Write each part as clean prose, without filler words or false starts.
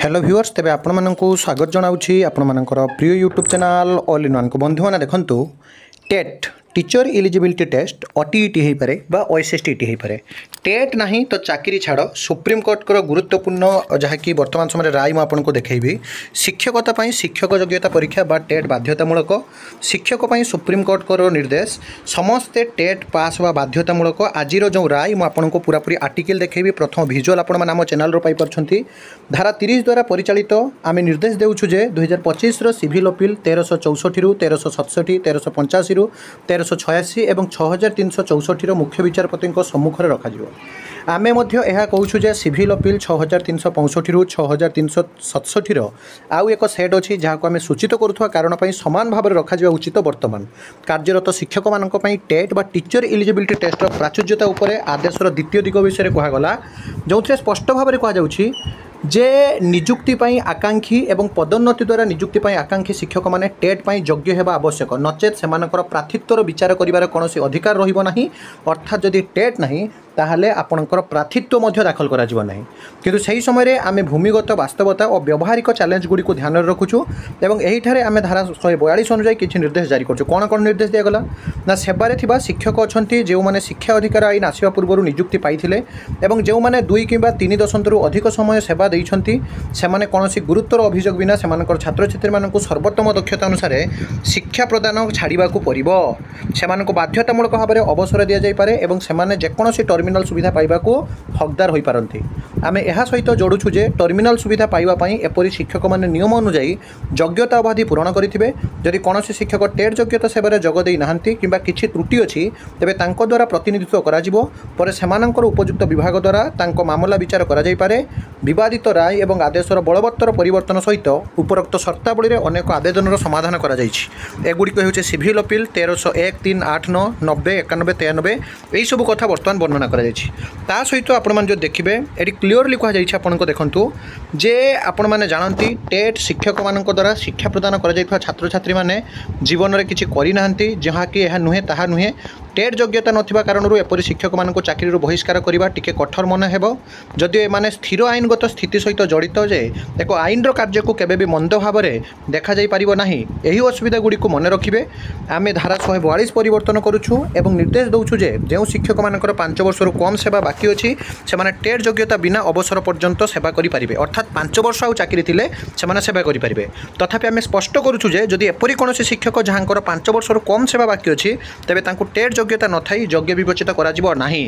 Hello viewers तेरे आपण मानकु स्वागत जनाऊँगी आपण मानकर प्रिय YouTube channel all in one को बंधु मैंने देखंतु TET teacher eligibility test OTET हो पारे बा ओएसएसटीटी हो पारे टेट नहीं तो चाकरी छाड़ सुप्रीमकोर्ट को गुरुत्वपूर्ण जहाँकि वर्तमान समय राय मुझे देखी शिक्षकता शिक्षक योग्यता परीक्षा बा टेट बाध्यतामूलक शिक्षक सुप्रीमकोर्ट को निर्देश समस्ते टेट पास वा बाध्यतामूलक आज जो राय मुझे पूरापूरी आर्टिकल देखी प्रथम भिजुआल आप चैनल पाई धारा 30 द्वारा परिचालित आम निर्देश देउछु जे 2025 सिविल अपील 1364 रु 1367 1385 रु 1386 एवं 6364 मुख्य विचारपति सम्मुख रखा आमे मध्य यह कहूँ जे सिविल अपील 6365 रु 6367 आउ एक सेट अच्छी जहाँ को आम सूचित करुवा कारण सामान भाव में रखा उचित वर्तमान कार्यरत शिक्षक मानी टेट बा टीचर एलिजिबिलिटी टेस्टर प्राचुर्यता उपरे आदेशर द्वितीय दिग विषय कहगला जो स्पष्ट भाव में कहुच्छी जे निजुक्ति आकांक्षी एवं पदोन्नति द्वारा निजुक्ति आकांक्षी शिक्षक माने टेट योग्य होगा आवश्यक नचेत से प्रार्थित्वर विचार कर कौन अधिकार रहिबो नहीं अर्थात जदि टेट नहीं ताहले आपणकर प्रार्थित्व दाखल करा जीव नहीं किंतु सही समय आम भूमिगत वास्तवता और व्यवहारिक चैलेंज गुड़ी ध्यान रखुचु एवं यही आम धारा 142 अनुजाई किसी निर्देश जारी करूँ कौन कौन निर्देश दिगला ना सेवारे थिबा शिक्षक अच्छा जो मैंने शिक्षा अधिकार आईन आसवा पूर्व निजुक्ति पाइथिले एवं जो मैंने 2 किंबा 3 दशंधु अधिक समय सेवा देइछंती सेमाने कौनसी गुरुतर अभियोग बिना सेमानकर छात्र छात्री मानक सर्वोत्तम दक्षता अनुसार शिक्षा प्रदान छाड़ा पड़ो से बाध्यतामूलक भाव में अवसर दि जापे और से जेकोसी टर्मिनाल सुविधा पाइबा को हकदार हो पारती आम यह सहित जोड़ुछु जे टर्मिनाल सुविधा पाइबापी एपरी शिक्षक मैंने नियम अनुजाई योग्यता अवधि पूरण करेंगे जदि कौन शिक्षक टेट योग्यता सेवार जगदे ना कि किसी त्रुटि अच्छी तेरे द्वारा प्रतिनिधित्व कर उपयुक्त विभाग द्वारा मामला विचार करे विवादित राय एवं आदेशर बलवत्तर परिवर्तन सहित उपरोक्त शर्तावली में अनेक आवेदन समाधान एगुड़िक हो सिविल अपील 1301 3 8 9 90 91 93 यही सब कथा बर्तमान वर्णना कर सहित आपण जो देखिए ये क्लीयरली कहुई देखु जे आपण मैंने जानती टेट शिक्षक मान द्वारा शिक्षा प्रदान कर छात्र छात्री मैंने जीवन में किसी करना जहाँकि यह नुहे ताहा नुहे टेट योग्यता नथिबा कारणरू एपरि शिक्षक मानक चाकरी बहिष्कार करवा टिके कठोर मन हेबो जदि एमाने स्थिर आईनगत स्थिति सहित जड़ित जे एक आईनर कार्य को केबे भी मंद भाव में देखा जाई परिबो नाही एही असुविधा गुड़ी को मन रखिबे आमे धारा 142 परिवर्तन करूछु एवं निर्देश दउछु जे जो शिक्षक मानकर 5 वर्ष कम सेवा बाकी अछि से माने टेट योग्यता बिना अवसर पर्यंत सेवा करि परिबे अर्थात 5 वर्ष आउ चाकरी थिले से माने सेवा करि परिबे तथापि आमे स्पष्ट करूछु जे जदि एपरि कोनोसी शिक्षक जहाँकर 5 वर्ष कम सेवा बाकी अछि तेबे तांकु टेट योग्यता नथाई योग्य विवेचित करा नाही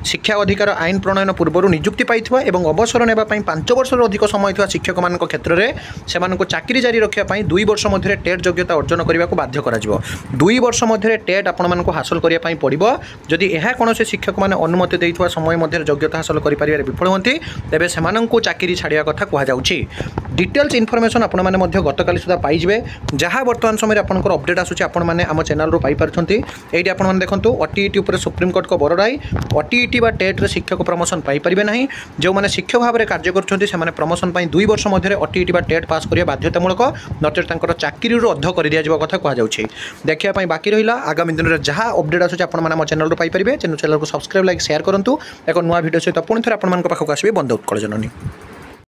शिक्षा अधिकार आईन प्रणयन पूर्व निजुक्ति पाइथिबा एवं अवसर नेबा पई 5 वर्ष अधिक समय थिबा शिक्षक मानक क्षेत्र में सेमानक चाकरी जारी रखिया पई 2 वर्ष मध्य टेट योग्यता अर्जन करने को बाध्य करा 2 वर्ष मध्य टेट आपण मानक हासिल करिया पई पड़िबो जदि एहा कोनोसी शिक्षक माने अनुमति दैथुवा समय मध्य योग्यता हासिल करि परिबारे विफल होंती तेबे सेमानंकु चाकरी छाड़िया कथा कहा जाउची डिटेल्स इनफॉरमेशन आपण माने मध्य गतकाली सुधा पाइजिबे जहाँ वर्तमान समय आपनकर अपडेट आसुची आपण माने आम चैनल रो पाई परछंती एठी आपण माने देखंतु ओटीईटी उपर सुप्रीमकोर्ट को बड़ राय ओटीईटी बा टेट रे शिक्षक प्रमोशन पाई परिबे नाही जो माने शिक्षक भाव में कार्य करछंती से माने प्रमोशन पाई 2 वर्ष मध्य ओटीईटी बा टेट पास करिया बाध्यतामूलक नचेत तांकर चाकरी रो अध कर दिया कथा कहा जाउची देखिया पई बाकी रहिला आगामी दिन रे जहाँ अपडेट आसुची आपण माने आम चैनल रो पाई परिबे चैनल को सब्सक्राइब लाइक शेयर करंतु एक नुवा वीडियो सहित पुणी थरे आपण मानक पाखक आसीबे बंद उत्कल जननी।